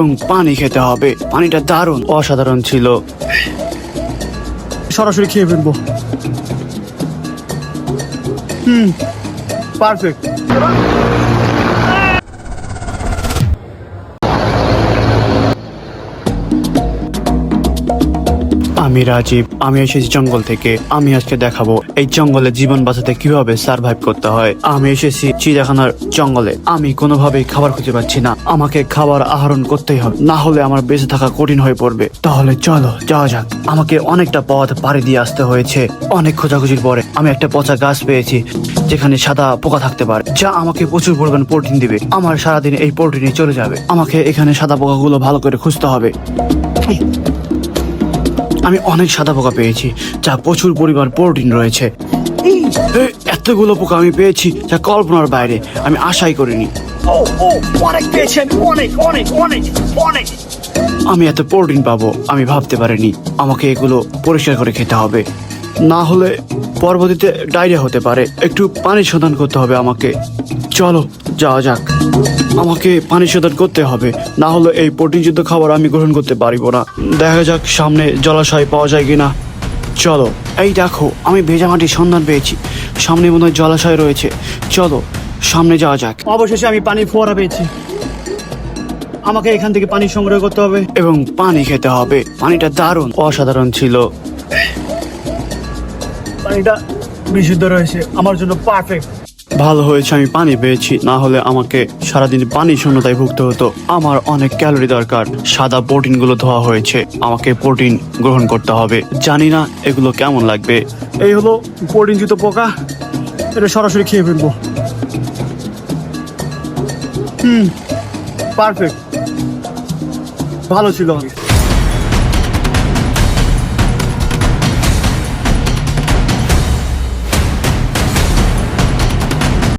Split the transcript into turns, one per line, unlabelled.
এবং পানি খেতে হবে। পানিটা দারুণ অসাধারণ ছিল।
সরাসরি খেয়ে ফেলবো। পারফেক্ট।
আমি রাজীব, আমি এসেছি জঙ্গল থেকে। আমি আজকে দেখাবো এই জঙ্গলে জীবন বাঁচাতে কিভাবে সার্ভাইভ করতে হয়। আমি এসেছি চিড়িয়াখানার জঙ্গলে। আমি কোনোভাবেই খাবার খুঁজে পাচ্ছি না। আমাকে খাবার আহরণ করতেই হবে, না হলে আমার বেঁচে থাকা কঠিন হয়ে পড়বে। তাহলে চলো যাওয়া যাক। আমাকে অনেকটা পথ পাড়ি দিয়ে আসতে হয়েছে। অনেক খোঁজাখুঁজির পরে আমি একটা পচা গাছ পেয়েছি যেখানে সাদা পোকা থাকতে পারে, যা আমাকে প্রচুর পরিমাণ প্রোটিন দিবে। আমার সারাদিন এই প্রোটিনই চলে যাবে। আমাকে এখানে সাদা পোকাগুলো ভালো করে খুঁজতে হবে। আমি অনেক সাদা পোকা পেয়েছি যা প্রচুর পরিমাণ প্রোটিন রয়েছে। এতগুলো পোকা আমি পেয়েছি যা কল্পনার বাইরে, আমি আশাই করিনি।
অনেক পেয়েছি আমি, অনেক অনেক অনেক অনেক।
আমি এত প্রোটিন পাবো আমি ভাবতে পারিনি। আমাকে এগুলো পরিষ্কার করে খেতে হবে, না হলে পরবর্তীতে ডায়রিয়া হতে পারে। একটু পানি শোধন করতে হবে আমাকে। চলো যাওয়া যাক। আমাকে পানি শোধন করতে হবে, না হলে এই প্রোটিনযুক্ত খাবার আমি গ্রহণ করতে পারবো না। দেখা যাক সামনে জলাশয় পাওয়া যায় কিনা। চলো, এই দেখো আমি ভেজা মাটির সন্ধান পেয়েছি। সামনে মনে হয় জলাশয় রয়েছে। চলো সামনে যাওয়া যাক।
অবশেষে আমি পানির ফোয়ারা পেয়েছি। আমাকে এখান থেকে পানি সংগ্রহ করতে হবে
এবং পানি খেতে হবে। পানিটা দারুণ অসাধারণ ছিল।
পানিটা বিশুদ্ধ রয়েছে, আমার জন্য পারফেক্ট।
ভালো হয়েছে আমি পানি পেয়েছি, না হলে আমাকে সারাদিন পানি শূন্যতায় ভুগতে হতো। আমার অনেক ক্যালোরি দরকার। সাদা প্রোটিনগুলো ধোয়া হয়েছে, আমাকে প্রোটিন গ্রহণ করতে হবে। জানি না এগুলো কেমন লাগবে।
এই হলো প্রোটিনযুক্ত পোকা, এটা সরাসরি খেয়ে ফেলবো। পারফেক্ট, ভালো ছিল।